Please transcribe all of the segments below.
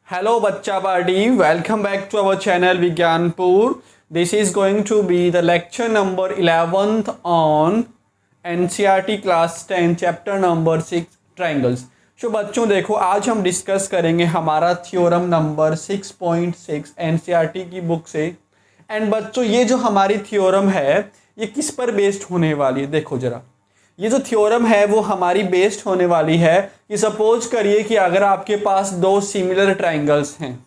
Hello, Bachcha Party. Welcome back to our channel Vigyanpur. This is going to be the lecture number 11th on NCERT class 10 chapter number 6 triangles. So बच्चों देखो आज हम discuss करेंगे हमारा theorem number 6.6 NCERT की book से। And बच्चों ये जो हमारी थ्योरम है ये किस पर बेस्ड होने वाली है, देखो जरा। ये जो थ्योरम है वो हमारी बेस्ड होने वाली है कि सपोज करिए कि अगर आपके पास दो सिमिलर ट्राइंगल्स हैं,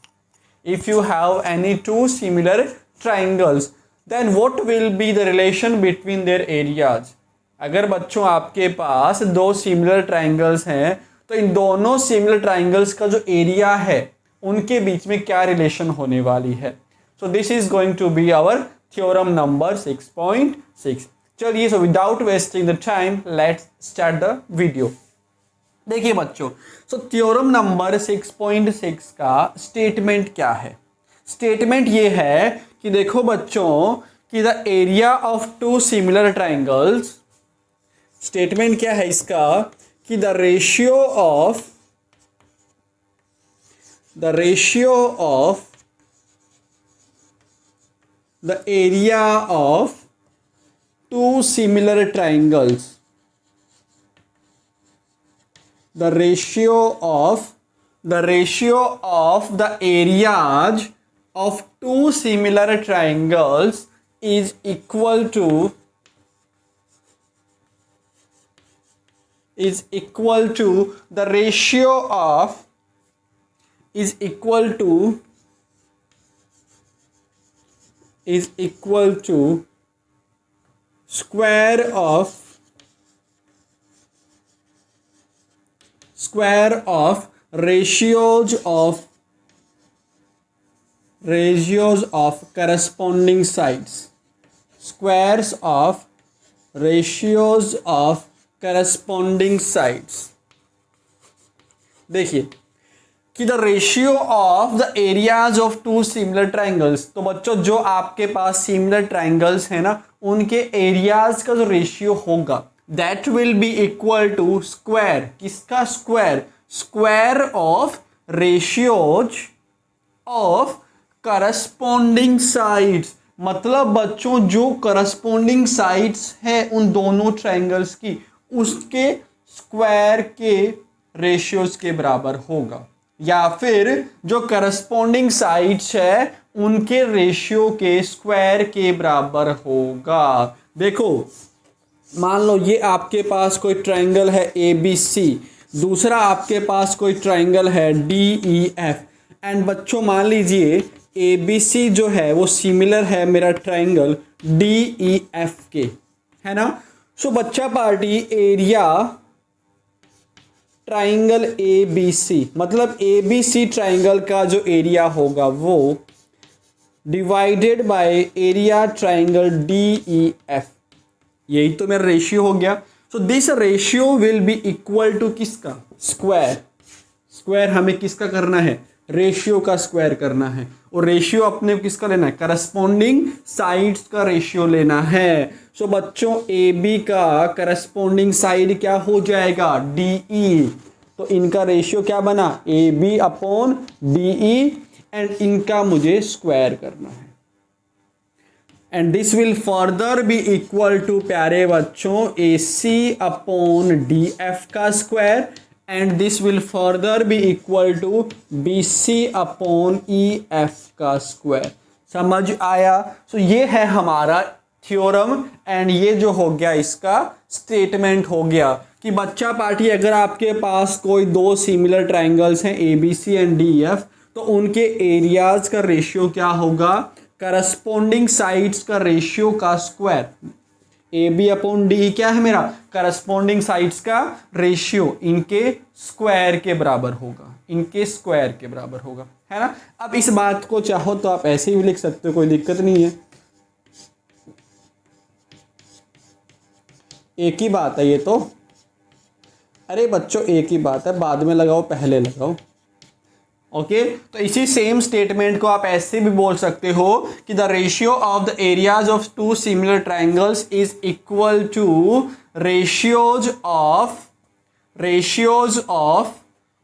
if you have any two similar triangles then what will be the relation between their areas. अगर बच्चों आपके पास दो सिमिलर ट्राइंगल्स हैं तो इन दोनों सिमिलर ट्राइंगल्स का जो एरिया है उनके बीच में क्या रिलेशन होने वाली है। So this is going to be our theorem number 6.6। चलिए so without wasting the time let's start the video. देखिए बच्चों, सो थ्योरम नंबर 6.6 का स्टेटमेंट क्या है। स्टेटमेंट ये है कि देखो बच्चों कि the area of two similar triangles, statement क्या है इसका कि the ratio of the area of two similar triangles, the ratio of the areas of two similar triangles is equal to the ratio of is equal to square of ratios of corresponding sides, squares of ratios of corresponding sides। देखिए कि the ratio of the areas of two similar triangles, तो बच्चों जो आपके पास similar triangles है ना उनके areas का जो रेशियो होगा that will be equal to square, किसका square, square of ratios of corresponding sides. मतलब बच्चों जो करस्पॉन्डिंग साइड्स है उन दोनों ट्राइंगल्स की उसके स्क्वायर के रेशियोज के बराबर होगा, या फिर जो करस्पॉन्डिंग साइड्स है उनके रेशियो के स्क्वायर के बराबर होगा। देखो मान लो ये आपके पास कोई ट्रायंगल है ABC, दूसरा आपके पास कोई ट्रायंगल है DEF। एंड बच्चों मान लीजिए ABC जो है वो सिमिलर है मेरा ट्रायंगल DEF के, है ना। सो बच्चा पार्टी एरिया ट्राइंगल ABC, मतलब ABC ट्राइंगल का जो एरिया होगा वो divided by area triangle DEF, यही तो मेरा रेशियो हो गया। So this ratio will be equal to किसका, स्क्वायर। स्क्वायर हमें किसका करना है, रेशियो का स्क्वायर करना है। और रेशियो अपने किसका लेना है, करस्पॉन्डिंग साइड्स का रेशियो लेना है। सो बच्चों AB का करस्पॉन्डिंग साइड क्या हो जाएगा, DE। तो इनका रेशियो क्या बना, AB अपॉन DE, एंड इनका मुझे स्क्वायर करना है। And this will further be equal to प्यारे बच्चों AC अपॉन DF का square, and this will further be equal to BC upon EF का स्क्वायर। समझ आया। सो ये है हमारा थ्योरम एंड ये जो हो गया इसका स्टेटमेंट हो गया कि बच्चा पार्टी अगर आपके पास कोई दो सिमिलर ट्राइंगल्स हैं ABC एंड DEF तो उनके एरियाज का रेशियो क्या होगा, करस्पॉन्डिंग साइड्स का रेशियो का स्क्वायर। AB अपॉन DE क्या है मेरा, करस्पॉन्डिंग साइड्स का रेशियो, इनके स्क्वायर के बराबर होगा, इनके स्क्वायर के बराबर होगा, है ना। अब इस बात को चाहो तो आप ऐसे ही लिख सकते हो, कोई दिक्कत नहीं है, एक ही बात है ये तो। अरे बच्चों एक ही बात है, बाद में लगाओ पहले लगाओ, ओके। तो इसी सेम स्टेटमेंट को आप ऐसे भी बोल सकते हो कि the ratio of the areas of two similar triangles is equal to ratios of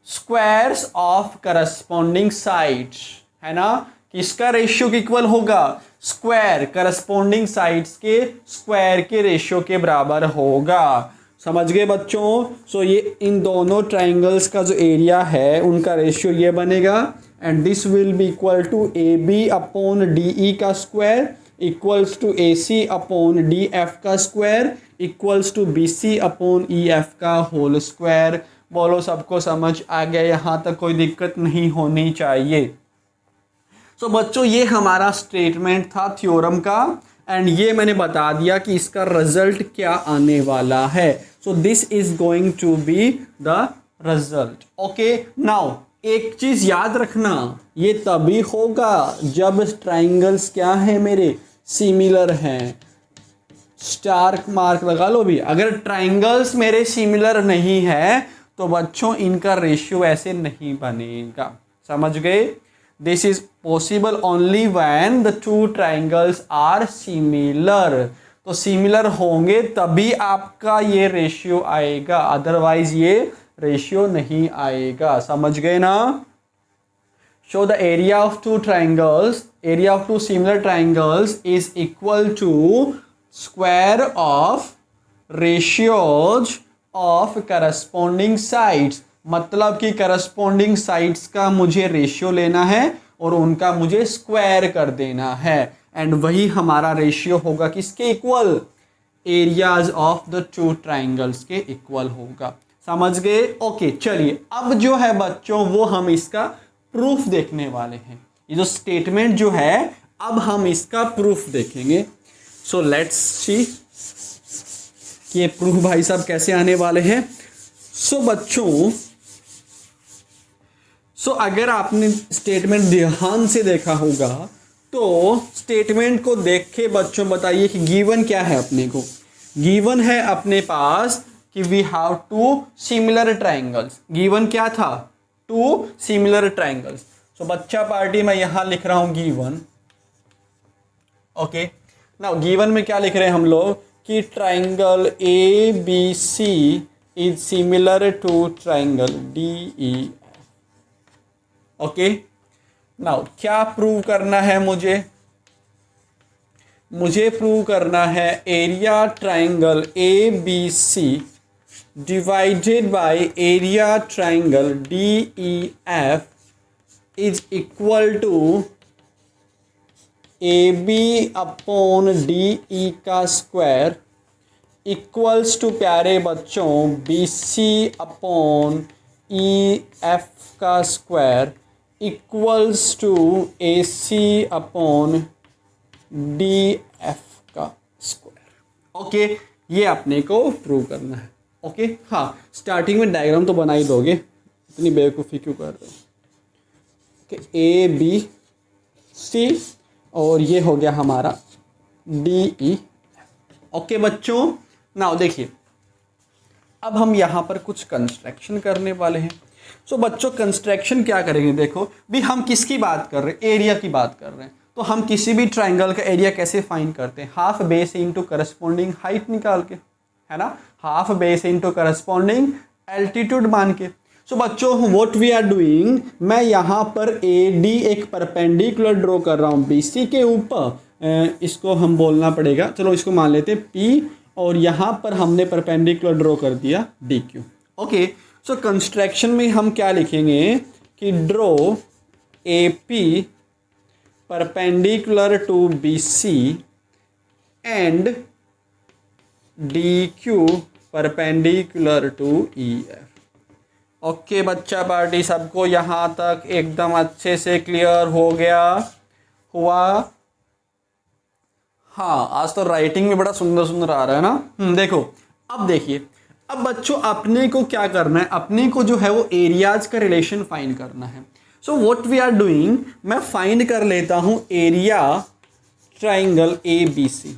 squares of corresponding sides, है ना, किसका रेशियो के इक्वल होगा, स्क्वायर करस्पॉन्डिंग साइड्स के स्क्वायर के रेशियो के बराबर होगा। समझ गए बच्चों। सो ये इन दोनों ट्राइंगल्स का जो एरिया है उनका रेशियो ये बनेगा, and this will be equal to A B upon D E का square equals to A C upon D F का square equals to B C upon E F का होल स्क्वायर। बोलो सबको समझ आ गया, यहाँ तक कोई दिक्कत नहीं होनी चाहिए। सो बच्चों ये हमारा स्टेटमेंट था थ्योरम का, एंड ये मैंने बता दिया कि इसका रिजल्ट क्या आने वाला है। So this is going to be the result. Okay, now एक चीज याद रखना, ये तभी होगा जब ट्राइंगल्स क्या है मेरे, सिमिलर हैं। स्टार मार्क लगा लो भी। अगर ट्राइंगल्स मेरे सिमिलर नहीं है तो बच्चों इनका रेशियो ऐसे नहीं बनेगा। समझ गए। This is possible only when the two triangles are similar. तो सिमिलर होंगे तभी आपका ये रेशियो आएगा, अदरवाइज ये रेशियो नहीं आएगा। समझ गए ना। Show the area of two triangles, area of two similar triangles is equal to square of ratios of corresponding sides. मतलब कि करस्पॉन्डिंग साइड्स का मुझे रेशियो लेना है और उनका मुझे स्क्वायर कर देना है, एंड वही हमारा रेशियो होगा किसके equal, areas of the two triangles के इक्वल होगा। समझ गए। ओके चलिए, अब जो है बच्चों वो हम इसका प्रूफ देखने वाले हैं। ये जो स्टेटमेंट जो है अब हम इसका प्रूफ देखेंगे। सो लेट्स सी कि ये प्रूफ भाई साहब कैसे आने वाले हैं। सो बच्चों, अगर आपने स्टेटमेंट ध्यान से देखा होगा तो स्टेटमेंट को देख के बच्चों बताइए कि गिवन क्या है। अपने को गिवन है अपने पास कि we have two similar triangles. Given क्या था, टू सिमिलर ट्राइंगल्स। सो बच्चा पार्टी मैं यहां लिख रहा हूं गिवन। ओके, नाउ गिवन में क्या लिख रहे हैं हम लोग कि triangle A B C is similar to triangle D E. Okay, now क्या प्रूव करना है मुझे प्रूव करना है area triangle A B C divided by area triangle D E F is equal to A B upon D E का square equals to प्यारे बच्चों B C upon E F का square equals to A C upon D F का square. Okay, ये अपने को prove करना है। ओके, हाँ स्टार्टिंग में डायग्राम तो बना ही दोगे, इतनी बेवकूफ़ी क्यों कर रहे हो। ओके, ए बी सी और ये हो गया हमारा डी ई। ओके बच्चों, नाउ देखिए अब हम यहाँ पर कुछ कंस्ट्रक्शन करने वाले हैं। सो बच्चों कंस्ट्रक्शन क्या करेंगे, देखो भी हम किसकी बात कर रहे हैं, एरिया की बात कर रहे हैं। तो हम किसी भी ट्राइंगल का एरिया कैसे फाइंड करते हैं, half base into corresponding height निकाल के, है ना, half base into corresponding altitude मान के। सो बच्चों व्हाट वी आर डूइंग, मैं यहाँ पर ए डी एक परपेंडिकुलर ड्रॉ कर रहा हूँ बी सी के ऊपर। इसको हम बोलना पड़ेगा, चलो इसको मान लेते हैं पी, और यहाँ पर हमने परपेंडिकुलर ड्रॉ कर दिया D Q. Okay, so construction में हम क्या लिखेंगे कि draw A P perpendicular to B C and D Q perpendicular to E F. Okay बच्चा पार्टी, सबको यहाँ तक एकदम अच्छे से क्लियर हो गया हुआ। हाँ आज तो राइटिंग में बड़ा सुंदर सुंदर आ रहा है ना। देखो अब देखिए, अब बच्चों अपने को क्या करना है, अपने को जो है वो एरियाज का रिलेशन फाइंड करना है। So what we are doing, मैं फाइंड कर लेता हूं area triangle A B C.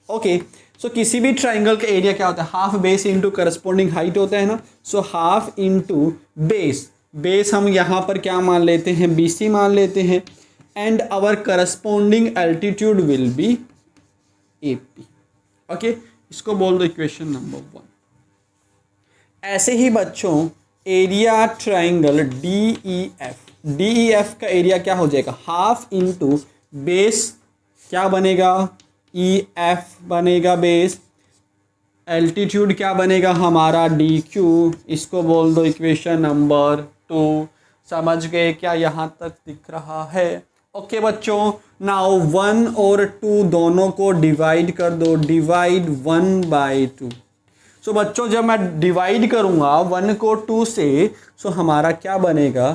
Okay, so किसी भी ट्राइंगल का एरिया क्या होता है, half base into corresponding height होता है ना। So half into base, base हम यहाँ पर क्या मान लेते हैं, बी सी मान लेते हैं, and our corresponding altitude will be A P. Okay, इसको बोल दो इक्वेशन नंबर 1। ऐसे ही बच्चों area triangle D E F का एरिया क्या हो जाएगा, हाफ इंटू बेस क्या बनेगा, ई एफ बनेगा बेस, एल्टीट्यूड क्या बनेगा हमारा डी क्यू, इसको बोल दो इक्वेशन नंबर 2। समझ गए क्या, यहाँ तक दिख रहा है? ओके बच्चों, नाउ 1 और 2 दोनों को डिवाइड कर दो, डिवाइड 1/2। सो बच्चों जब मैं डिवाइड करूँगा 1 को 2 से, सो हमारा क्या बनेगा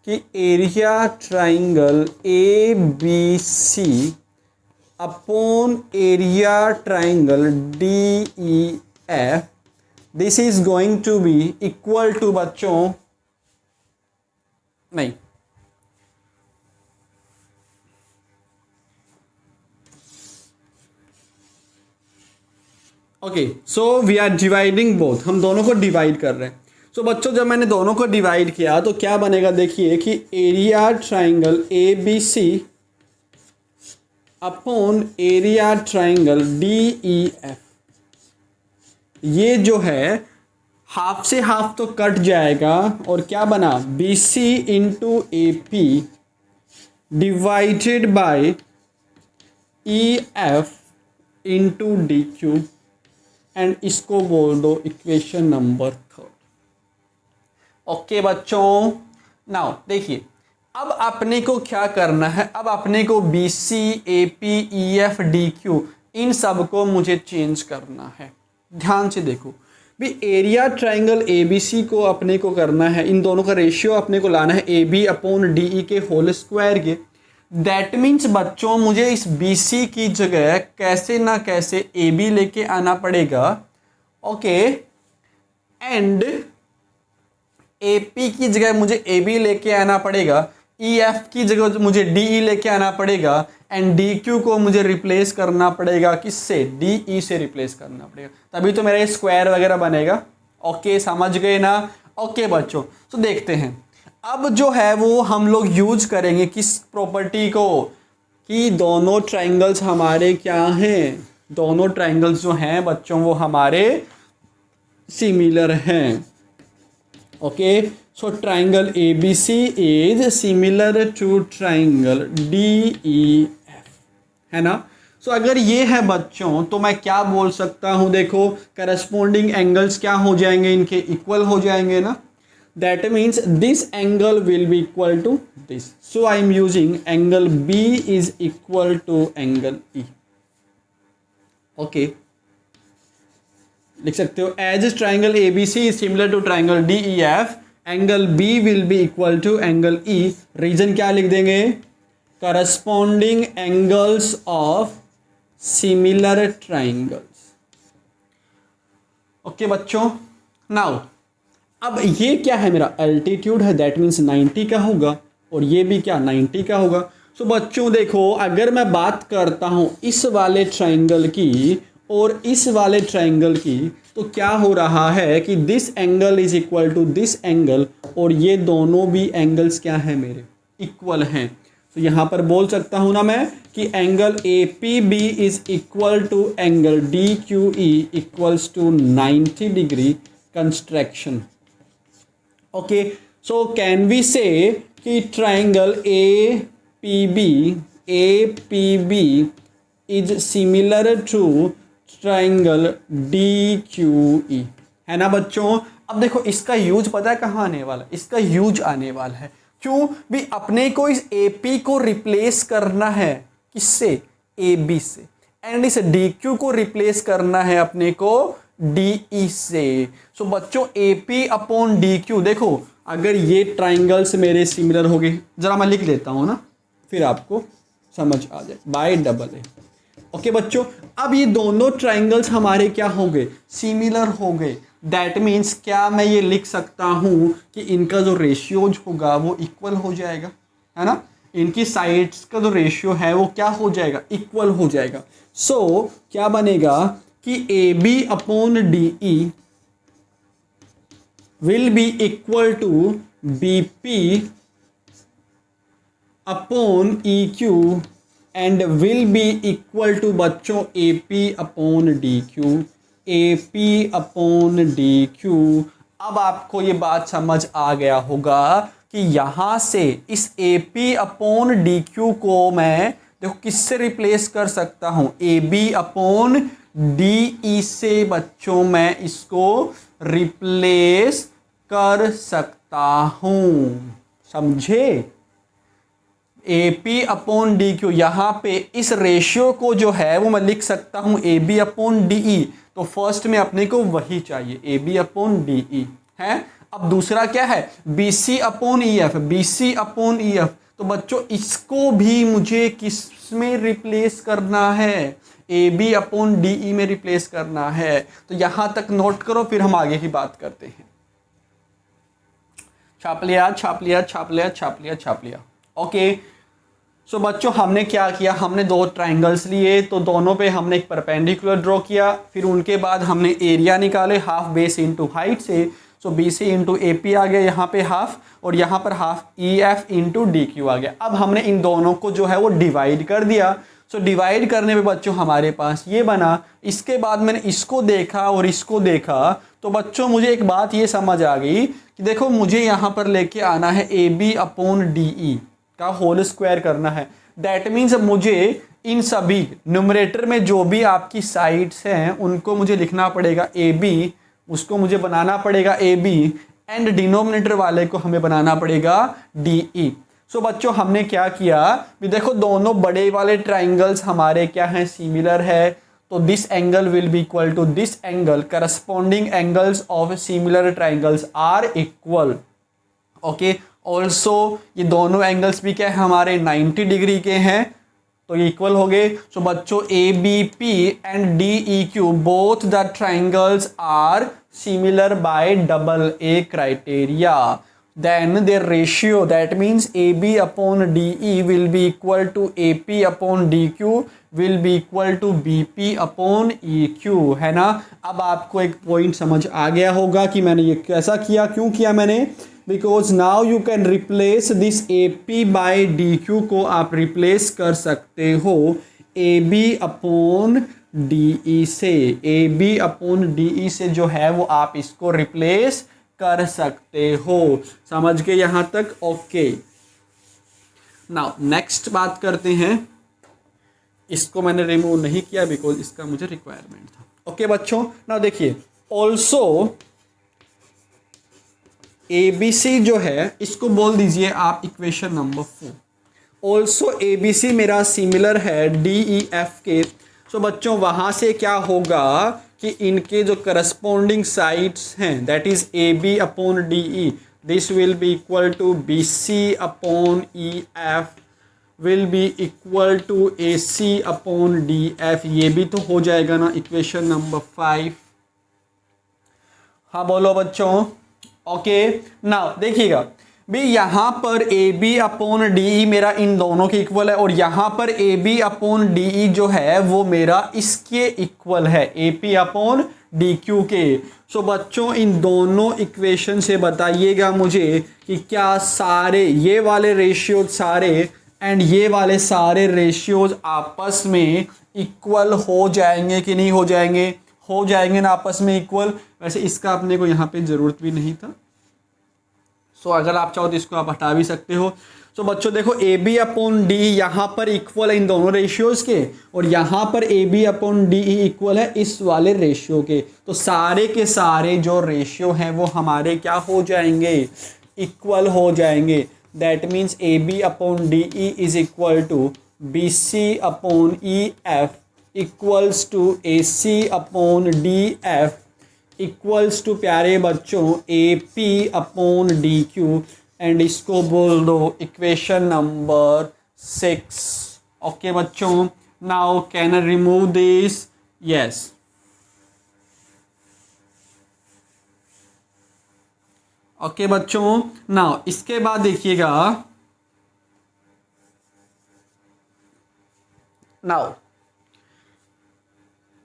कि area triangle A B C upon area triangle D E F, this is going to be equal to बच्चों, नहीं okay, so we are dividing both, हम दोनों को डिवाइड कर रहे हैं। सो बच्चों जब मैंने दोनों को डिवाइड किया तो क्या बनेगा, देखिए कि area triangle A B C upon area triangle D E F, ये जो है हाफ से हाफ तो कट जाएगा और क्या बना, B C into A P divided by E F into D Q, and इसको बोल दो इक्वेशन नंबर 3। ओके बच्चों, नाउ देखिए अब अपने को क्या करना है, अब अपने को B C A P E F D Q इन सब को मुझे चेंज करना है। ध्यान से देखो भी, area triangle A B C को अपने को करना है, इन दोनों का रेशियो अपने को लाना है A B upon D E के होल स्क्वायर के। दैट मीन्स बच्चों मुझे इस बी सी की जगह कैसे ना कैसे ए बी लेके आना पड़ेगा। ओके, एंड ए पी की जगह मुझे ए बी लेके आना पड़ेगा, ई एफ की जगह मुझे डी ई लेके आना पड़ेगा, एंड डी क्यू को मुझे रिप्लेस करना पड़ेगा, किससे, डी ई से रिप्लेस करना पड़ेगा, तभी तो मेरा ये स्क्वायर वगैरह बनेगा। ओके समझ गए ना? ओके बच्चों, तो देखते हैं अब जो है वो हम लोग यूज करेंगे किस प्रॉपर्टी को, कि दोनों ट्राइंगल्स हमारे क्या हैं, दोनों ट्राइंगल्स जो हैं बच्चों वो हमारे सिमिलर हैं। Okay, so triangle A B C is similar to triangle D E F, है ना? सो अगर ये है बच्चों तो मैं क्या बोल सकता हूँ, देखो करस्पॉन्डिंग एंगल्स क्या हो जाएंगे, इनके इक्वल हो जाएंगे ना। That means this angle will be equal to this, so I am using angle B is equal to angle E. Okay, लिख सकते हो as triangle A B C is similar to triangle D E F, angle B will be equal to angle E. Reason क्या लिख देंगे, corresponding angles of similar triangles. Okay बच्चों, now अब ये क्या है, मेरा अल्टीट्यूड है, दैट मीन्स 90 का होगा, और ये भी क्या 90 का होगा। सो बच्चों देखो अगर मैं बात करता हूँ इस वाले ट्राइंगल की और इस वाले ट्राइंगल की, तो क्या हो रहा है कि this angle is equal to this angle, और ये दोनों भी एंगल्स क्या हैं मेरे, इक्वल हैं। तो यहाँ पर बोल सकता हूँ ना मैं कि angle A P B is equal to angle D Q E equals to 90 degree construction. Okay, so can we say कि triangle A P B is similar to triangle D Q E, है ना बच्चों? अब देखो इसका use पता है कहाँ आने वाला है, इसका यूज आने वाला है, क्यों भी अपने को इस ए पी को रिप्लेस करना है, किससे, ए बी से, एंड इस डी क्यू को रिप्लेस करना है अपने को डी ई से। सो बच्चों A P upon D Q, देखो अगर ये ट्राइंगल्स मेरे सिमिलर हो गए, जरा मैं लिख लेता हूँ ना फिर आपको समझ आ जाए, बाय डबल ए। ओके बच्चों, अब ये दोनों ट्राइंगल्स हमारे क्या हो गए, सिमिलर हो गए। दैट मीन्स क्या मैं ये लिख सकता हूँ कि इनका जो रेशियोज होगा वो इक्वल हो जाएगा, है ना? इनकी साइड्स का जो रेशियो है वो क्या हो जाएगा, इक्वल हो जाएगा। सो क्या बनेगा कि A B upon D E will be equal to B P upon E Q and will be equal to बच्चों A P upon D Q, A P upon D Q. अब आपको ये बात समझ आ गया होगा कि यहाँ से इस A P upon D Q को मैं देखो किससे रिप्लेस कर सकता हूँ, A B upon D E से बच्चों मैं इसको रिप्लेस कर सकता हूँ, समझे। A P upon D Q, यहाँ पे इस रेशियो को जो है वो मैं लिख सकता हूँ A B upon D E. तो फर्स्ट में अपने को वही चाहिए, A B upon D E है। अब दूसरा क्या है, B C upon E F, B C upon E F. तो बच्चों इसको भी मुझे किस में रिप्लेस करना है, A B upon D E में रिप्लेस करना है। तो यहाँ तक नोट करो, फिर हम आगे की बात करते हैं। छाप लिया, छाप लिया, छाप लिया, छाप लिया, छाप लिया। ओके सो बच्चों हमने क्या किया, हमने दो ट्राइंगल्स लिए, तो दोनों पे हमने एक परपेंडिकुलर ड्रॉ किया, फिर उनके बाद हमने एरिया निकाले हाफ बेस इंटू हाइट से। So B C into A P आ गया यहाँ पे हाफ, और यहाँ पर half E F into D Q आ गया। अब हमने इन दोनों को जो है वो डिवाइड कर दिया। सो डिवाइड करने पे बच्चों हमारे पास ये बना। इसके बाद मैंने इसको देखा और इसको देखा, तो बच्चों मुझे एक बात ये समझ आ गई कि देखो मुझे यहाँ पर लेके आना है A B upon D E का होल स्क्वायर करना है। दैट मीन्स मुझे इन सभी न्यूमरेटर में जो भी आपकी साइड्स हैं उनको मुझे लिखना पड़ेगा ए बी, उसको मुझे बनाना पड़ेगा ए बी, एंड डिनोमिनेटर वाले को हमें बनाना पड़ेगा डी ई। सो बच्चों हमने क्या किया कि देखो दोनों बड़े वाले ट्राइंगल्स हमारे क्या हैं, सिमिलर है। तो this angle will be equal to this angle, corresponding angles of similar triangles are equal. Okay also ये दोनों एंगल्स भी क्या है हमारे 90 डिग्री के हैं, तो ये इक्वल हो गए। सो बच्चों A B P and D E Q both the triangles are similar by double A criteria. then their ratio, that means AB upon DE will be equal to AP upon DQ will be equal to BP upon EQ, है ना। अब आपको एक point समझ आ गया होगा कि मैंने ये कैसा किया, क्यों किया मैंने, because now you can replace this AP by DQ को आप रिप्लेस कर सकते हो AB अपॉन DE से। AB अपॉन DE से जो है वो आप इसको रिप्लेस कर सकते हो, समझ के यहाँ तक। ओके नाउ नेक्स्ट बात करते हैं। इसको मैंने रिमूव नहीं किया बिकॉज इसका मुझे रिक्वायरमेंट था। ओके बच्चों नाउ देखिए, ऑल्सो एबीसी जो है इसको बोल दीजिए आप इक्वेशन नंबर 4। ऑल्सो एबीसी मेरा सिमिलर है डी ई एफ के। सो बच्चों वहां से क्या होगा कि इनके जो करस्पॉन्डिंग साइड्स हैं that is A B upon D E, this will be equal to B C upon E F will be equal to A C upon D F. ये भी तो हो जाएगा ना इक्वेशन नंबर 5। हाँ बोलो बच्चों। ओके नाउ देखिएगा भी यहाँ पर A B upon D E मेरा इन दोनों के इक्वल है, और यहाँ पर A B upon D E जो है वो मेरा इसके इक्वल है A P upon D Q के। सो बच्चों इन दोनों इक्वेशन से बताइएगा मुझे कि क्या सारे ये वाले रेशियोज सारे एंड ये वाले सारे रेशियोज आपस में इक्वल हो जाएंगे कि नहीं हो जाएंगे। हो जाएंगे ना आपस में इक्वल। वैसे इसका अपने को यहाँ पे ज़रूरत भी नहीं था, सो अगर आप चाहो तो इसको आप हटा भी सकते हो। सो बच्चों देखो ए बी अपॉन डी यहाँ पर इक्वल है इन दोनों रेशियोज के, और यहाँ पर A B upon D equal है इस वाले रेशियो के। तो सारे के सारे जो रेशियो हैं वो हमारे क्या हो जाएंगे, इक्वल हो जाएंगे। That means A B upon D E is equal to B C upon E F equals to A C upon D F equals to प्यारे बच्चों A P upon D Q, and इसको बोल दो equation number 6। Okay बच्चों now can I remove this, yes. Okay बच्चों now इसके बाद देखिएगा, नाउ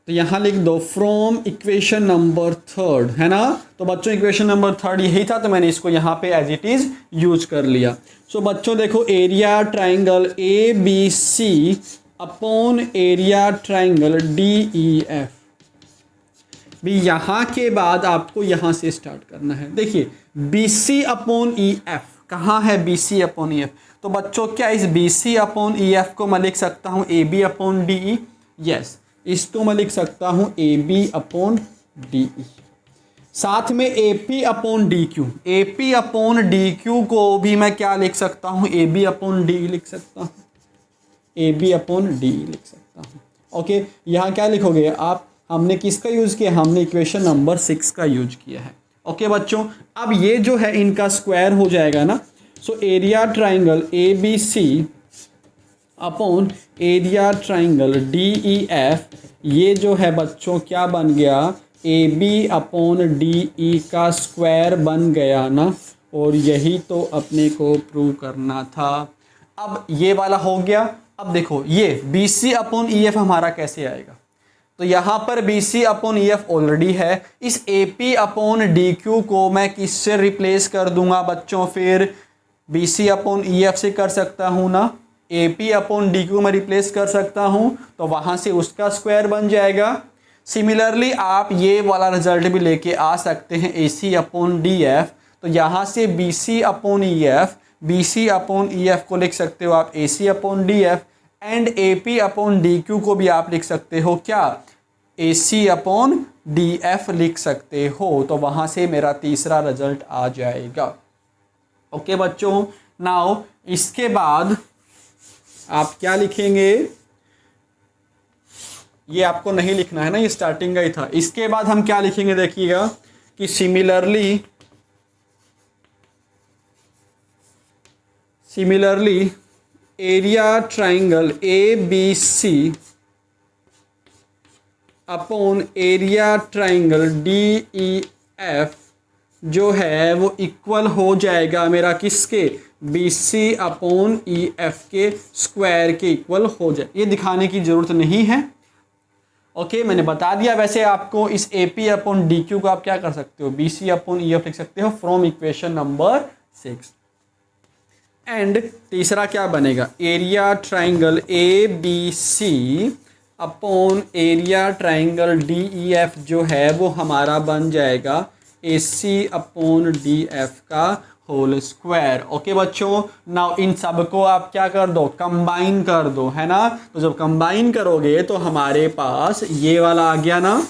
तो यहाँ लिख दो फ्रॉम इक्वेशन नंबर 3, है ना। तो बच्चों इक्वेशन नंबर 3 यही था, तो मैंने इसको यहाँ पे एज इट इज़ यूज कर लिया। सो बच्चों देखो area triangle A B C upon area triangle D E F भी यहाँ के बाद आपको यहाँ से स्टार्ट करना है। देखिए BC अपॉन EF कहाँ है, BC अपॉन EF। तो बच्चों क्या इस BC अपॉन EF को मैं लिख सकता हूँ AB अपॉन DE। यस, इसको मैं लिख सकता हूँ AB अपॉन DE। साथ में AP upon DQ, AP upon DQ को भी मैं क्या लिख सकता हूँ, AB अपॉन DE लिख सकता हूँ, AB अपॉन DE लिख सकता हूँ। ओके, यहाँ क्या लिखोगे आप, हमने किसका यूज़ किया, हमने इक्वेशन नंबर 6 का यूज किया है। ओके बच्चों, अब ये जो है इनका स्क्वायर हो जाएगा ना। So area triangle ABC upon area triangle DEF, ये जो है बच्चों क्या बन गया, AB अपॉन DE का स्क्वायर बन गया ना। और यही तो अपने को प्रूव करना था। अब ये वाला हो गया। अब देखो ये BC अपॉन EF हमारा कैसे आएगा, तो यहाँ पर BC अपॉन EF ऑलरेडी है। इस AP अपॉन DQ को मैं किससे रिप्लेस कर दूंगा बच्चों, फिर BC अपॉन EF से कर सकता हूँ ना। AP अपॉन DQ में रिप्लेस कर सकता हूँ, तो वहाँ से उसका स्क्वायर बन जाएगा। सिमिलरली आप ये वाला रिजल्ट भी लेके आ सकते हैं AC अपॉन DF। तो यहाँ से BC upon EF, BC upon EF को लिख सकते हो आप AC upon DF, and AP upon DQ को भी आप लिख सकते हो क्या, AC अपॉन DF लिख सकते हो। तो वहाँ से मेरा तीसरा रिजल्ट आ जाएगा। ओके बच्चों, नाउ इसके बाद आप क्या लिखेंगे, ये आपको नहीं लिखना है ना, ये स्टार्टिंग का ही था। इसके बाद हम क्या लिखेंगे देखिएगा कि similarly area triangle ABC upon area triangle DEF जो है वो इक्वल हो जाएगा मेरा किसके, BC अपॉन EF के स्क्वायर के इक्वल हो जाए। ये दिखाने की ज़रूरत नहीं है। ओके, मैंने बता दिया। वैसे आपको इस AP अपॉन DQ को आप क्या कर सकते हो, BC अपॉन EF लिख सकते हो फ्रॉम इक्वेशन नंबर 6। एंड तीसरा क्या बनेगा, area triangle ABC upon area triangle DEF जो है वो हमारा बन जाएगा AC अपॉन DF का होल स्क्वायर। ओके बच्चों, नाउ इन सब को आप क्या कर दो, कंबाइन कर दो, है ना। तो जब कंबाइन करोगे तो हमारे पास ये वाला आ गया ना,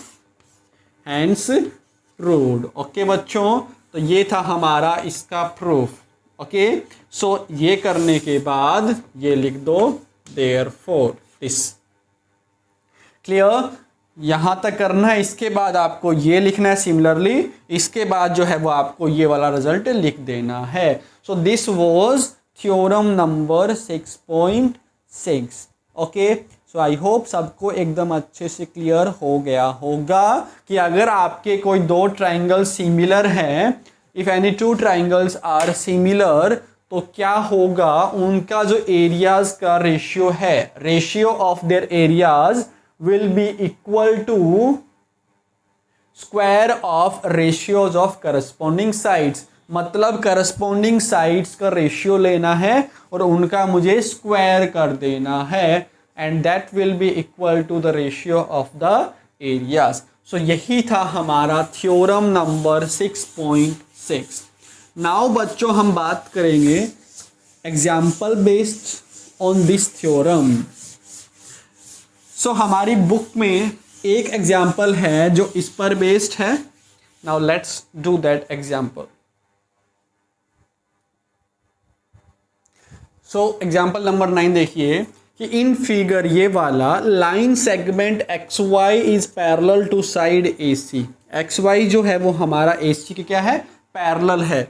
हैंस प्रूव्ड। ओके बच्चों, तो ये था हमारा इसका प्रूफ। ओके, सो ये करने के बाद ये लिख दो देयरफॉर दिस। क्लियर, यहाँ तक करना है। इसके बाद आपको ये लिखना है सिमिलरली, इसके बाद जो है वो आपको ये वाला रिजल्ट लिख देना है। So this was theorem number 6.6। Okay, so I hope सबको एकदम अच्छे से क्लियर हो गया होगा कि अगर आपके कोई दो ट्राइंगल सिमिलर हैं, if any two triangles are similar, तो क्या होगा, उनका जो एरियाज का रेशियो है, ratio of their areas will be equal to square of ratios of corresponding sides। मतलब corresponding sides का रेशियो लेना है और उनका मुझे स्क्वायर कर देना है, and that will be equal to the ratio of the areas। so यही था हमारा थ्योरम नंबर 6.6। नाउ बच्चों हम बात करेंगे example based on this theorem. So हमारी बुक में एक एग्जाम्पल है जो इस पर बेस्ड है। Now let's do that example. So example number 9 देखिए कि इन फिगर ये वाला line segment XY is parallel to side AC। XY जो है वो हमारा AC के क्या है, पैरेलल है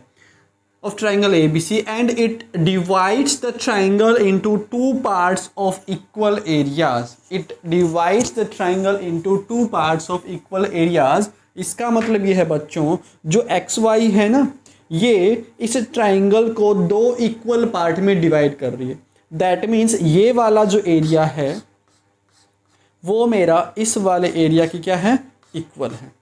of triangle ABC, and it divides the triangle into two parts of equal areas। it divides the triangle into two parts of equal areas। इसका मतलब ये है बच्चों, जो XY है ना, ये इस ट्राइंगल को दो इक्वल पार्ट में डिवाइड कर रही है। दैट मीन्स ये वाला जो एरिया है वो मेरा इस वाले एरिया की क्या है, इक्वल है।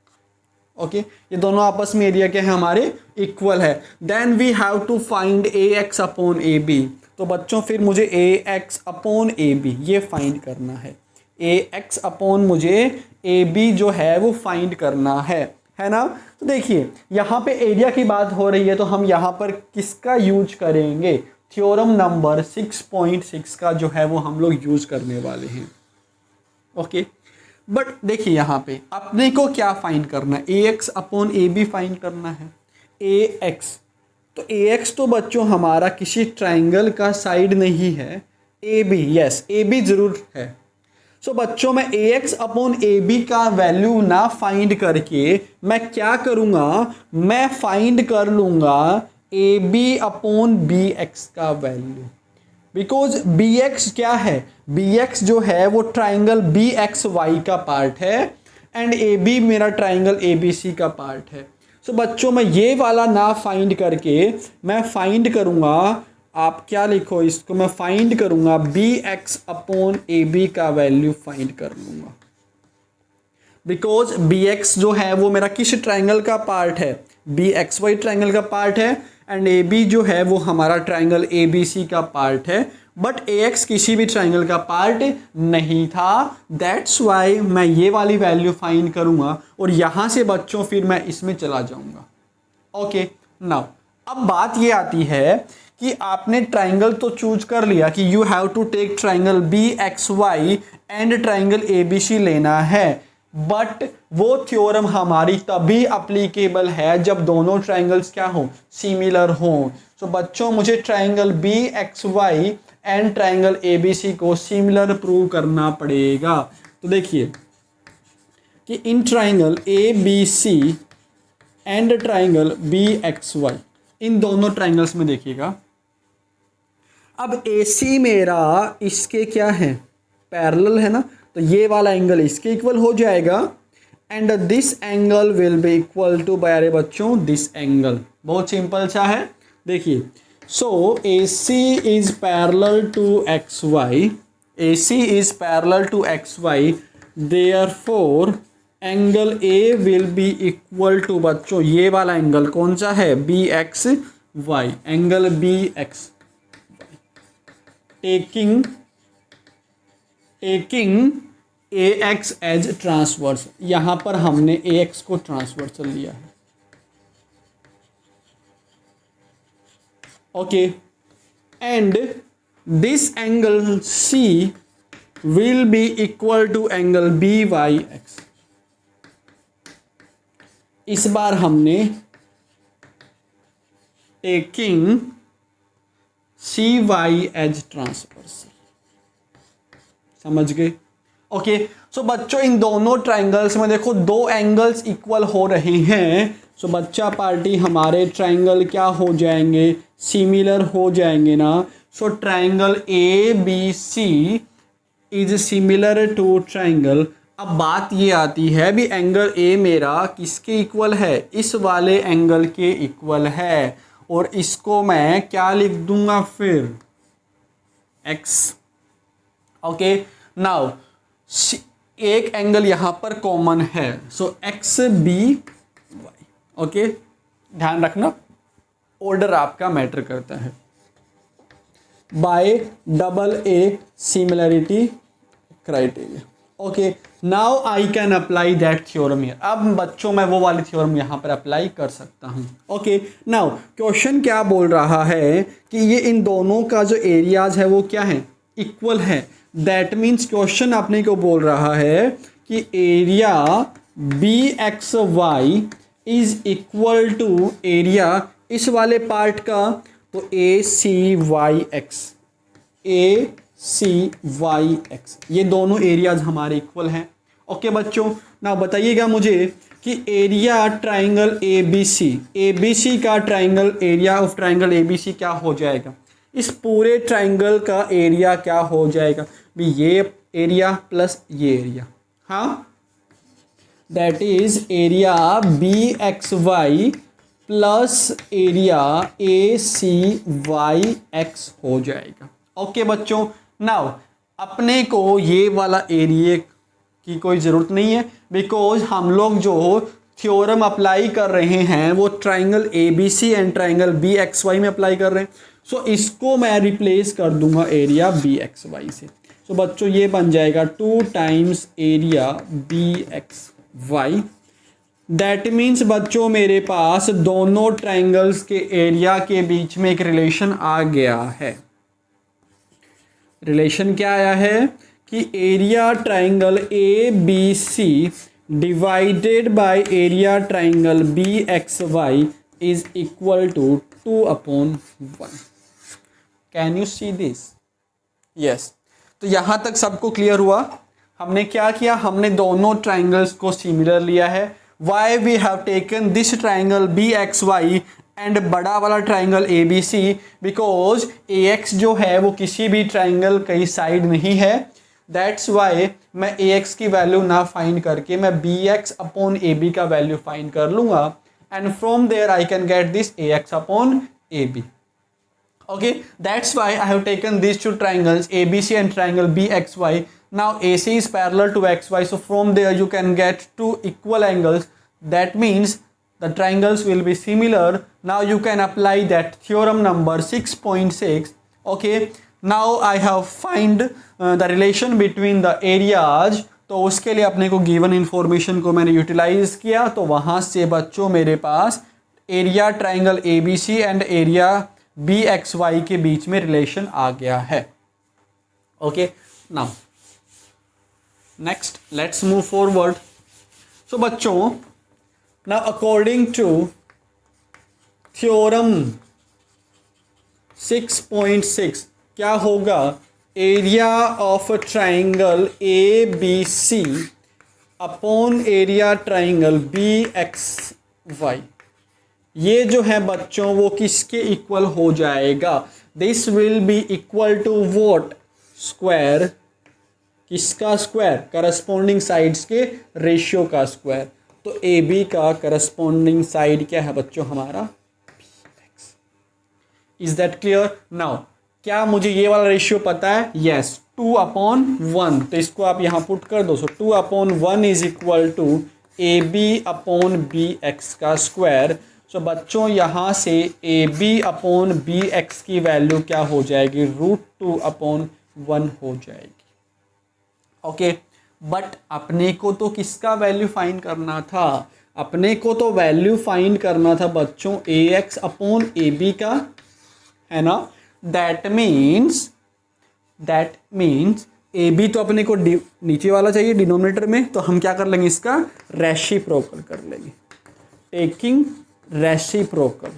ओके, ये दोनों आपस में एरिया के हैं हमारे, इक्वल है। Then we have to find AX upon AB। तो बच्चों फिर मुझे AX अपॉन AB ये फाइंड करना है। AX अपॉन मुझे ए बी जो है वो फाइंड करना है ना। तो देखिए यहाँ पे एरिया की बात हो रही है तो हम यहाँ पर किसका यूज करेंगे, थ्योरम नंबर 6.6 का जो है वो हम लोग यूज करने वाले हैं। ओके, बट देखिए यहाँ पे अपने को क्या फाइंड करना है, A X upon A B find करना है। ए एक्स, तो ए एक्स तो बच्चों हमारा किसी ट्राइंगल का साइड नहीं है, A B, yes A B जरूर है। सो बच्चों मैं A X upon A B का वैल्यू ना फाइंड करके मैं क्या करूँगा, मैं फाइंड कर लूँगा A B upon B X का वैल्यू, बिकॉज बी एक्स क्या है, बी एक्स जो है वो ट्राइंगल बी एक्स वाई का पार्ट है एंड ए बी मेरा ट्राइंगल ए बी सी का पार्ट है। सो बच्चों मैं ये वाला ना फाइंड करके मैं फाइंड करूँगा, आप क्या लिखो इसको, मैं फाइंड करूँगा B X upon A B का वैल्यू फाइंड कर लूँगा, बिकॉज बी एक्स जो है वो मेरा किस ट्राइंगल का पार्ट है, बी एक्स वाई ट्राइंगल का पार्ट है एंड ए बी जो है वो हमारा ट्राइंगल ए बी सी का पार्ट है, बट ए एक्स किसी भी ट्राइंगल का पार्ट नहीं था। दैट्स वाई मैं ये वाली वैल्यू फाइंड करूँगा और यहाँ से बच्चों फिर मैं इसमें चला जाऊँगा। ओके, नाउ अब बात ये आती है कि आपने ट्राइंगल तो चूज कर लिया कि you have to take triangle B X Y and triangle A B C लेना है, बट वो थ्योरम हमारी तभी अप्लीकेबल है जब दोनों ट्राइंगल्स क्या हो, सिमिलर हो। सो बच्चों मुझे triangle B X Y and triangle A B C को सिमिलर प्रूव करना पड़ेगा। तो देखिए कि इन triangle A B C and triangle B X Y, इन दोनों ट्राइंगल्स में देखिएगा, अब ए सी मेरा इसके क्या है, पैरेलल है ना, तो ये वाला एंगल इसके इक्वल हो जाएगा and this angle will be equal to by बच्चों दिस एंगल। बहुत सिंपल सा है, देखिए so A C is parallel to X Y, A C is parallel to X Y, therefore angle A will be equal to बच्चों ये वाला angle कौन सा है, B X Y, angle B X taking A X as transverse, यहां पर हमने A X को ट्रांसवर्सल लिया है। Okay, and this angle C will be equal to angle B Y X. इस बार हमने taking C Y as transversal, समझ गए। ओके, सो बच्चों इन दोनों ट्राइंगल्स में देखो दो एंगल्स इक्वल हो रहे हैं, सो बच्चा पार्टी हमारे ट्राइंगल क्या हो जाएंगे, सिमिलर हो जाएंगे ना। So triangle A B C is similar to triangle. अब बात ये आती है भी एंगल ए मेरा किसके इक्वल है, इस वाले एंगल के इक्वल है, और इसको मैं क्या लिख दूंगा फिर, एक्स। ओके, नाउ एक एंगल यहां पर कॉमन है, सो एक्स बी वाई। ओके, ध्यान रखना ऑर्डर आपका मैटर करता है, bye double A similarity criteria. Okay, now I can apply that theorem here. अब बच्चों मैं वो वाली थ्योरम यहाँ पर अप्लाई कर सकता हूँ। ओके, नाउ क्वेश्चन क्या बोल रहा है कि ये इन दोनों का जो एरियाज है वो क्या है, इक्वल है। दैट मीन्स क्वेश्चन अपने को बोल रहा है कि area B X Y is equal to area इस वाले पार्ट का, तो A C Y X, A C Y X, ये दोनों एरियाज हमारे इक्वल हैं। ओके बच्चों, ना बताइएगा मुझे कि area triangle A B C का triangle, area of triangle A B C क्या हो जाएगा, इस पूरे ट्राइंगल का एरिया क्या हो जाएगा भी, ये एरिया प्लस ये एरिया, हाँ that is area B X Y plus area A C Y X हो जाएगा। ओके बच्चों, नाउ अपने को ये वाला एरिया की कोई ज़रूरत नहीं है, बिकॉज हम लोग जो थ्योरम अप्लाई कर रहे हैं वो triangle A B C and triangle B X Y में अप्लाई कर रहे हैं। सो इसको मैं रिप्लेस कर दूंगा एरिया बी एक्स वाई से। सो बच्चों ये बन जाएगा 2 times area B X Y. That means बच्चों मेरे पास दोनों ट्राइंगल्स के एरिया के बीच में एक रिलेशन आ गया है। रिलेशन क्या आया है कि area triangle A B C divided by area triangle B X Y is equal to 2/1। Can you see this? Yes. तो यहां तक सबको क्लियर हुआ? हमने क्या किया, हमने दोनों ट्राइंगल्स को सिमिलर लिया है। Why we have taken this triangle B X Y and बड़ा वाला triangle A B C, because A X जो है वो किसी भी ट्राइंगल की साइड नहीं है। दैट्स वाई मैं ए एक्स की वैल्यू ना फाइंड करके मैं B X upon A B का वैल्यू फाइंड कर लूंगा, and from there I can get this A X upon A B. Okay, that's why I have taken these two triangles ABC and triangle BXY. Now AC is parallel to XY, so from there you can get two equal angles. That means the triangles will be similar. Now you can apply that theorem number 6.6. Okay, now I have find the relation between the areas. तो उसके लिए अपने को given information को मैंने utilise किया, तो वहाँ से बच्चों मेरे पास area triangle ABC and area B X Y के बीच में रिलेशन आ गया है। Okay, now next let's move forward. So बच्चों, नाउ अकॉर्डिंग टू थ्योरम 6.6 क्या होगा, area of triangle A B C upon area triangle B X Y, ये जो है बच्चों वो किसके इक्वल हो जाएगा? This will be equal to what? Square. किसका स्क्वायर? करस्पॉन्डिंग साइड्स के रेशियो का स्क्वायर। तो ए बी का करस्पॉन्डिंग साइड क्या है बच्चों? हमारा x। Is that clear? Now क्या मुझे ये वाला रेशियो पता है? यस, 2/1। तो इसको आप यहाँ पुट कर दो। So 2/1 is equal to A B upon B X का स्क्वायर। सो बच्चों यहाँ से A B upon B X की वैल्यू क्या हो जाएगी? √2/1 हो जाएगी। ओके, बट अपने को तो किसका वैल्यू फाइंड करना था? अपने को तो वैल्यू फाइंड करना था बच्चों ए एक्स अपॉन ए बी का, है ना? दैट मीन्स ए बी तो अपने को नीचे वाला चाहिए डिनोमिनेटर में, तो हम क्या कर लेंगे? इसका रेसिप्रोकल कर लेंगे, टेकिंग रेसिप्रोकल।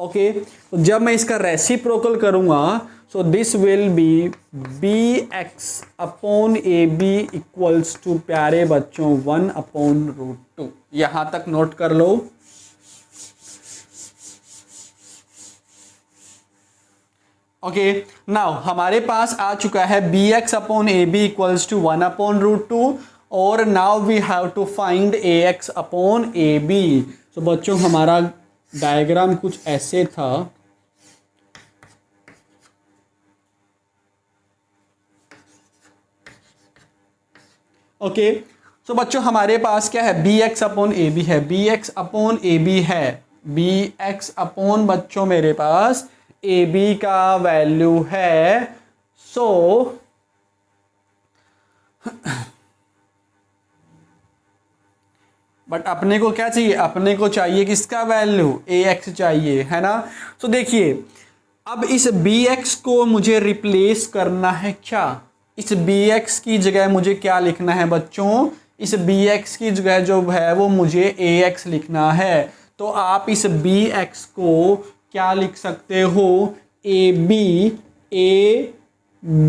ओके, तो जब मैं इसका रेसिप्रोकल करूंगा, so this will be B X upon A B equals to, प्यारे बच्चों, 1/√2। यहां तक नोट कर लो। ओके, नाउ हमारे पास आ चुका है B X upon A B equals to 1/√2, और now we have to find A X upon A B. तो बच्चों हमारा डायग्राम कुछ ऐसे था। ओके, तो बच्चों हमारे पास क्या है? B X upon A B है, B X upon A B है, बी एक्स अपॉन बच्चों मेरे पास ए बी का वैल्यू है। सो बट अपने को क्या चाहिए? अपने को चाहिए किसका वैल्यू? ए एक्स चाहिए, है ना? तो देखिए, अब इस बी एक्स को मुझे रिप्लेस करना है क्या? इस बी एक्स की जगह मुझे क्या लिखना है बच्चों? इस बी एक्स की जगह जो है वो मुझे ए एक्स लिखना है। तो आप इस बी एक्स को क्या लिख सकते हो? A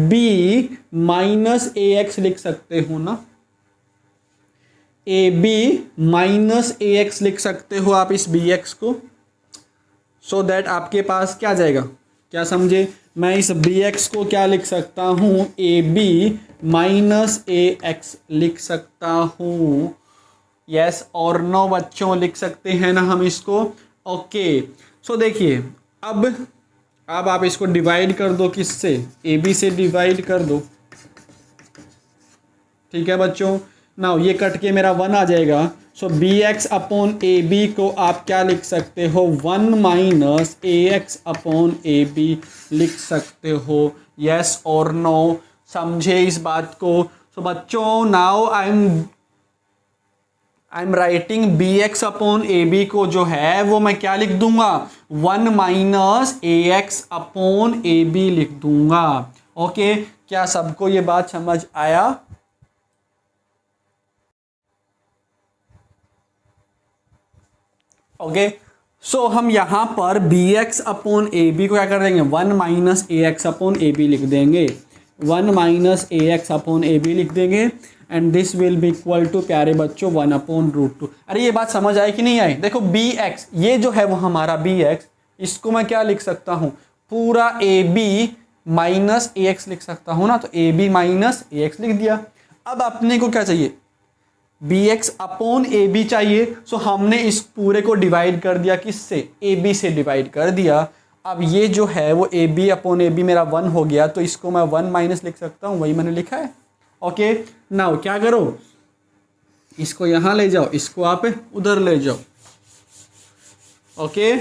B minus A X लिख सकते हो ना? A B minus A X लिख सकते हो आप इस बी एक्स को, सो दैट आपके पास क्या जाएगा? क्या समझे? मैं इस बी एक्स को क्या लिख सकता हूँ? A B minus A X लिख सकता हूँ। यस और नो बच्चों, लिख सकते हैं ना हम इसको? ओके, सो देखिए, अब आप इसको डिवाइड कर दो, किससे? ए बी से डिवाइड कर दो। ठीक है बच्चों, नाउ ये कट के मेरा 1 आ जाएगा। So B X upon A B को आप क्या लिख सकते हो? 1 minus A X upon A B लिख सकते हो। यस और नो? समझे इस बात को। तो बच्चों now I am writing B X upon A B को जो है वो मैं क्या लिख दूंगा, 1 minus A X upon A B लिख दूंगा। ओके, क्या सबको ये बात समझ आया? ओके, सो हम यहां पर B X upon A B को क्या कर देंगे, 1 minus A X upon A B लिख देंगे, 1 minus A X upon A B लिख देंगे and this will be equal to प्यारे बच्चों 1 अपॉन रूट 2। अरे ये बात समझ आई कि नहीं आई? देखो बी एक्स ये जो है वो हमारा बी एक्स, इसको मैं क्या लिख सकता हूं, पूरा A B minus A X लिख सकता हूं ना, तो A B minus A X लिख दिया। अब अपने को क्या चाहिए, B X upon A B चाहिए। सो हमने इस पूरे को डिवाइड कर दिया, किससे, ए बी से डिवाइड कर दिया। अब ये जो है वो A B upon A B मेरा 1 हो गया, तो इसको मैं 1 माइनस लिख सकता हूँ, वही मैंने लिखा है। ओके, नाउ क्या करो, इसको यहां ले जाओ, इसको आप उधर ले जाओ। Okay,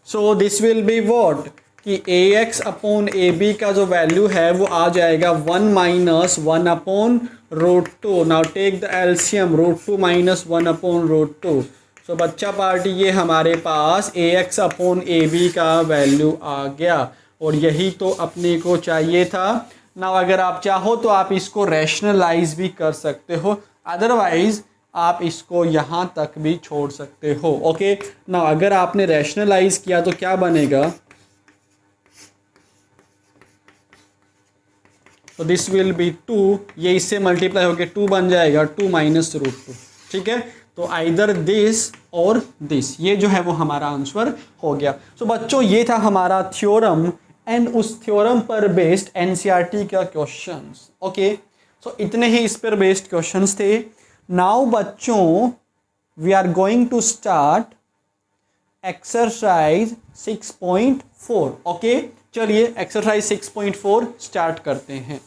so this will be what कि A X upon A B का जो वैल्यू है वो आ जाएगा 1 minus 1 upon root 2। Now take the LCM, root 2 minus 1 upon root 2। So बच्चा पार्टी ये हमारे पास A X upon A B का वैल्यू आ गया, और यही तो अपने को चाहिए था। नाउ अगर आप चाहो तो आप इसको रैशनलाइज भी कर सकते हो, अदरवाइज आप इसको यहाँ तक भी छोड़ सकते हो। ओके, नाउ अगर आपने रैशनलाइज किया तो क्या बनेगा, तो दिस विल बी 2, ये इससे मल्टीप्लाई होकर 2 बन जाएगा, 2 माइनस रूट 2। ठीक है, तो आइदर दिस और दिस, ये जो है वो हमारा आंसर हो गया। सो बच्चों ये था हमारा थ्योरम एंड उस थ्योरम पर बेस्ड एनसीईआरटी का क्वेश्चंस। ओके, सो इतने ही इस पर बेस्ड क्वेश्चंस थे। नाउ बच्चों we are going to start exercise 6.4। Okay, चलिए एक्सरसाइज 6.4 स्टार्ट करते हैं।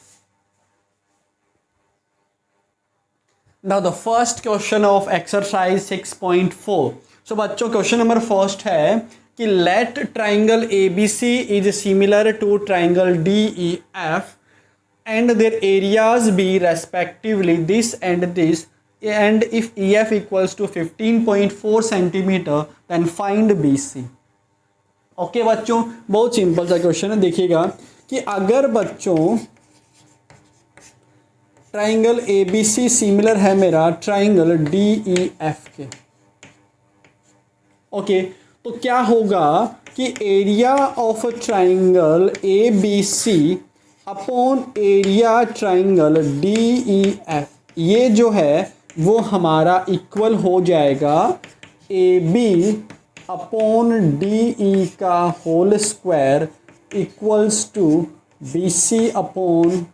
Now the first question of exercise 6.4। So बच्चों क्वेश्चन नंबर फर्स्ट है कि let triangle A B C is similar to triangle D E F and their areas be respectively this and this, and if E F equals to 15.4 centimetre then find B C. Okay बच्चों, बहुत simple सा question है। देखिएगा कि अगर बच्चों triangle A B C similar है मेरा ट्राइंगल डी ई एफ के, ओके, तो क्या होगा कि area of triangle A B C upon area triangle D E F, ये जो है वो हमारा इक्वल हो जाएगा A B upon D E का whole square equals to B C upon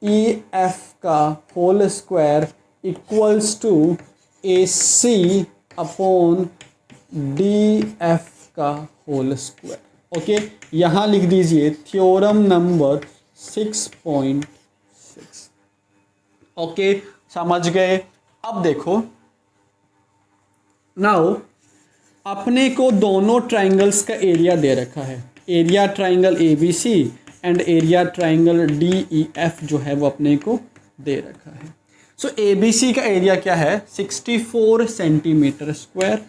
E F का whole square equals to A C upon D F का होल स्क्वायर। ओके, यहाँ लिख दीजिए थ्योरम नंबर 6.6। ओके, समझ गए? अब देखो, नाउ अपने को दोनों ट्राइंगल्स का एरिया दे रखा है, area triangle A B C and area triangle D E F जो है वो अपने को दे रखा है। सो ए बी सी का एरिया क्या है, 64 सेंटीमीटर स्क्वायर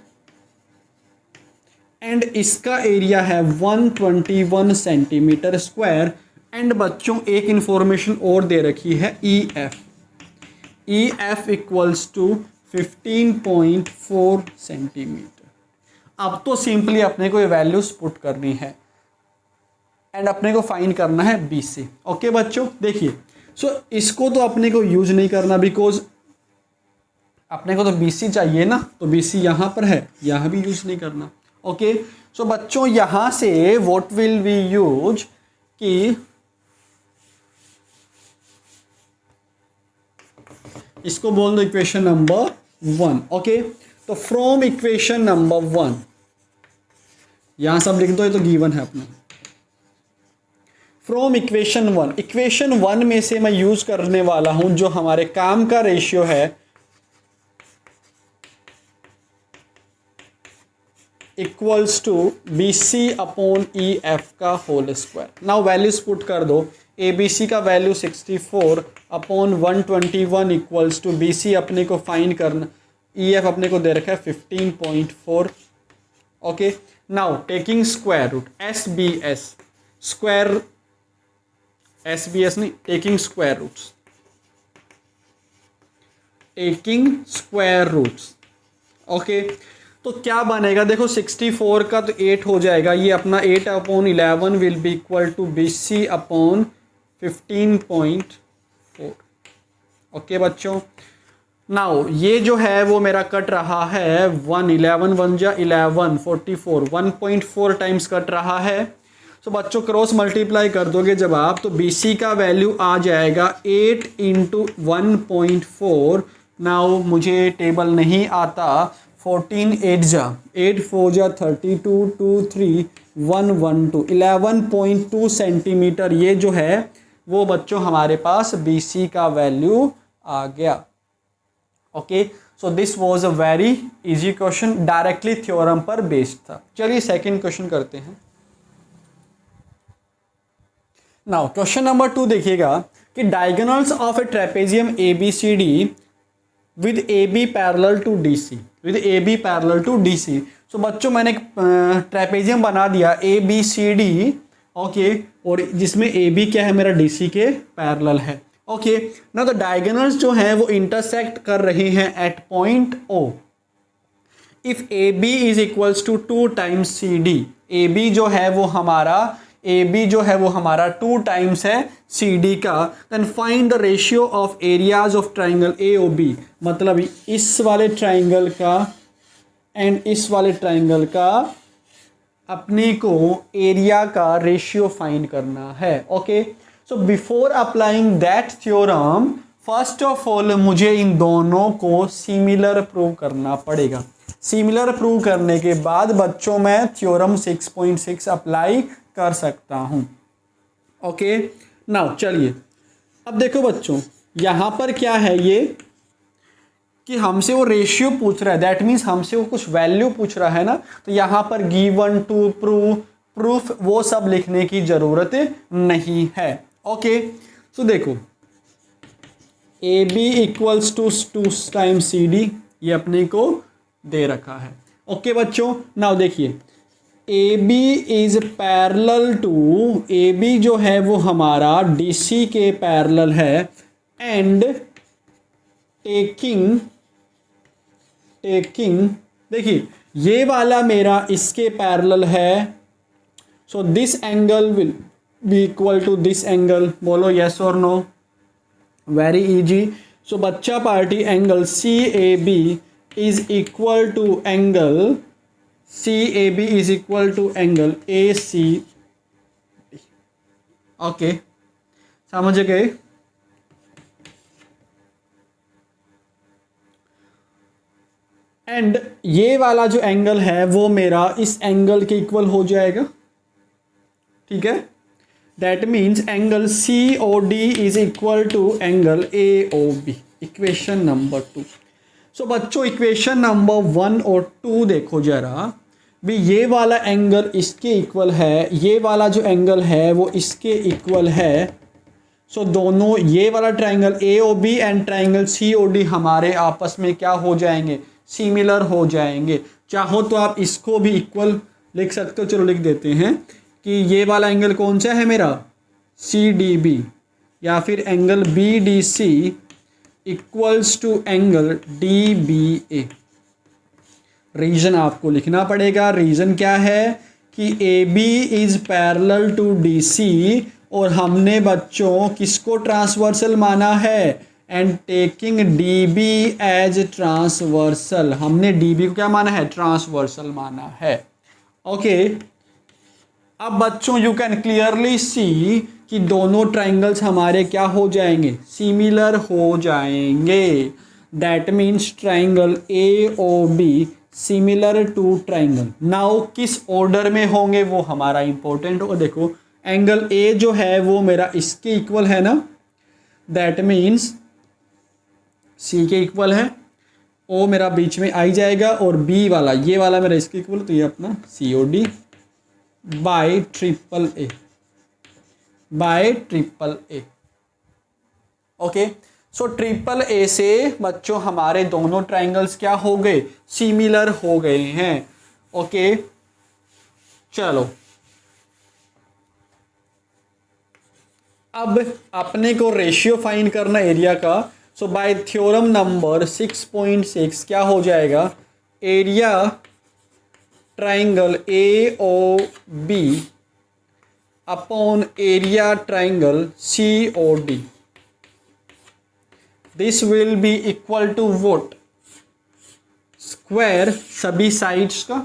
एंड इसका एरिया है 121 सेंटीमीटर स्क्वायर। एंड बच्चों एक इंफॉर्मेशन और दे रखी है E F, E F equals to 15.4 centimetre. अब तो सिंपली अपने को ये वैल्यूज पुट करनी है एंड अपने को फाइंड करना है बी सी। ओके बच्चों, देखिए, सो इसको तो अपने को यूज नहीं करना बिकॉज अपने को तो बी सी चाहिए ना, तो बी सी यहाँ पर है, यहाँ भी यूज नहीं करना। ओके, सो बच्चों यहाँ से व्हाट विल वी यूज कि इसको बोल दो इक्वेशन नंबर 1। ओके, तो फ्रॉम इक्वेशन नंबर 1 यहां सब लिख दो, ये तो गिवन है अपना। फ्रॉम इक्वेशन 1, इक्वेशन 1 में से मैं यूज करने वाला हूं जो हमारे काम का रेशियो है equals to B C upon E F का whole square. Now values put कर दो, ए बी सी का वैल्यू 64 अपॉन 121 इक्वल्स टू बी सी अपने को फाइंड करना, ई एफ अपने को दे रखा है 15.4। Okay, now taking square root S B S, square S B S नहीं, taking square roots, taking square roots. Okay, तो क्या बनेगा देखो 64 का तो 8 हो जाएगा, ये अपना 8 upon 11 will be equal to B C upon 15.4। Okay बच्चों, नाउ ये जो है वो मेरा कट रहा है 11 1 जा 11 44 1.4 टाइम्स कट रहा है। तो बच्चों क्रॉस मल्टीप्लाई कर दोगे जब आप, तो बी सी का वैल्यू आ जाएगा 8 इंटू 1.4। नाउ मुझे टेबल नहीं आता, 14 8 जा 8 4 जा 32 2 3 1 1 2 11.2 सेंटीमीटर, ये जो है वो बच्चों हमारे पास बी सी का वैल्यू आ गया। Okay, so this was a very easy question, directly theorem पर बेस्ड था। चलिए सेकंड क्वेश्चन करते हैं। नाउ क्वेश्चन नंबर 2 देखिएगा कि diagonals of a trapezium A B C D with A B parallel to D C, with A B parallel to D C. So बच्चों मैंने trapezium बना दिया A B C D, okay, और जिसमें A B क्या है मेरा D C के पैरेलल है। ओके, ना तो डायगोनल्स जो हैं वो इंटरसेक्ट कर रहे हैं at point O. If A B is equals to 2 times C D, A B जो है वो हमारा, ए बी जो है वो हमारा 2 टाइम्स है सी डी का, then find the ratio of areas of triangle A O B. मतलब इस वाले ट्राइंगल का एंड इस वाले ट्राइंगल का अपने को एरिया का रेशियो फाइंड करना है। Okay, so before applying that theorem, first of all मुझे इन दोनों को सिमिलर प्रूव करना पड़ेगा। सिमिलर प्रूव करने के बाद बच्चों मैं थ्योरम 6.6 अप्लाई कर सकता हूं। ओके, नाउ चलिए अब देखो बच्चों, यहां पर क्या है ये कि हमसे वो रेशियो पूछ रहा है, दैट मीन्स हमसे वो कुछ वैल्यू पूछ रहा है ना, तो यहां पर गिवन टू प्रूफ वो सब लिखने की जरूरत नहीं है। ओके, सो देखो A B equals to 2 times C D, ये अपने को दे रखा है। ओके बच्चों, नाउ देखिए A B is parallel to, A B जो है वो हमारा डी सी के पैरेलल है, एंड टेकिंग देखिए ये वाला मेरा इसके पैरेलल है, so this angle will be equal to this angle. बोलो यस और नो, वेरी इजी। सो बच्चा party angle C A B is equal to angle CAB is equal to angle ACD। Okay, समझ गए? And ये वाला जो angle है वो मेरा इस एंगल के इक्वल हो जाएगा, ठीक है। That means angle COD is equal to angle AOB। Equation number 2। So बच्चों इक्वेशन नंबर 1 और 2 देखो जरा भी, ये वाला एंगल इसके इक्वल है, ये वाला जो एंगल है वो इसके इक्वल है। सो दोनों ये वाला triangle AOB and triangle COD हमारे आपस में क्या हो जाएंगे, सिमिलर हो जाएंगे। चाहो तो आप इसको भी इक्वल लिख सकते हो, चलो लिख देते हैं कि ये वाला एंगल कौन सा है मेरा CDB, या फिर angle BDC equals to angle DBA। Reason आपको लिखना पड़ेगा। रीजन क्या है कि AB is parallel to DC, और हमने बच्चों किसको ट्रांसवर्सल माना है, and taking DB as transversal. हमने DB को क्या माना है, ट्रांसवर्सल माना है। ओके, अब बच्चों यू कैन क्लियरली सी कि दोनों ट्राइंगल्स हमारे क्या हो जाएंगे, सिमिलर हो जाएंगे। That means triangle AOB similar to triangle. Now किस ऑर्डर में होंगे वो हमारा इंपॉर्टेंट हो। देखो एंगल A जो है वो मेरा इसके इक्वल है ना, दैट मीन्स C के इक्वल है, O मेरा बीच में आई जाएगा, और B वाला ये वाला मेरा इसके इक्वल, तो ये अपना COD by AAA। By triple A. Okay, so triple A से बच्चों हमारे दोनों ट्राइंगल्स क्या हो गए, सिमिलर हो गए हैं। ओके, चलो अब अपने को रेशियो फाइंड करना एरिया का। सो बाय थ्योरम नंबर 6.6 क्या हो जाएगा, area triangle A O B upon area triangle C O D, this will be equal to what, square सभी साइड्स का,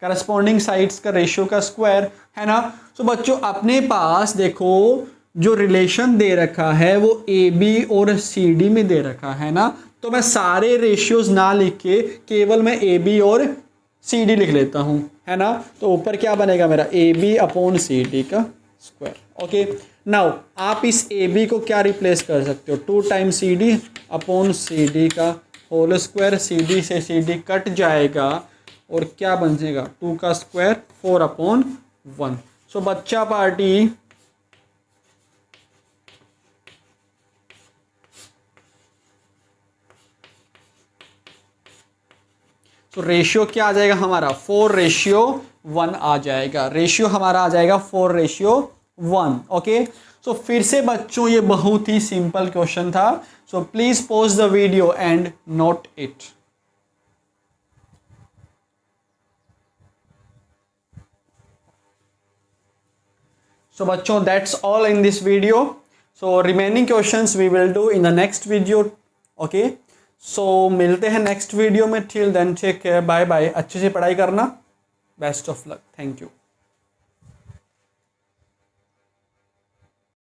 करस्पॉन्डिंग साइड्स का रेशियो का स्क्वायर, है ना। तो बच्चों अपने पास देखो जो रिलेशन दे रखा है वो ए बी और सी डी में दे रखा है ना, तो मैं सारे रेशियोज ना लिख के केवल मैं ए बी और सी डी लिख लेता हूँ, है ना। तो ऊपर क्या बनेगा मेरा, A B upon C D का स्क्वायर। ओके, नाउ आप इस ए बी को क्या रिप्लेस कर सकते हो, 2 times C D upon C D का होल स्क्वायर, सी डी से सी डी कट जाएगा और क्या बन जाएगा, 2 का स्क्वायर 4/1। सो बच्चा पार्टी तो रेशियो क्या आ जाएगा हमारा, 4:1 आ जाएगा, रेशियो हमारा आ जाएगा 4:1। ओके, सो फिर से बच्चों ये बहुत ही सिंपल क्वेश्चन था, so please pause the video and note it. So बच्चों that's all in this video, so remaining questions we will do in the next video. Okay, so मिलते हैं नेक्स्ट वीडियो में, till then take care, bye bye, अच्छे से पढ़ाई करना, best of luck, thank you.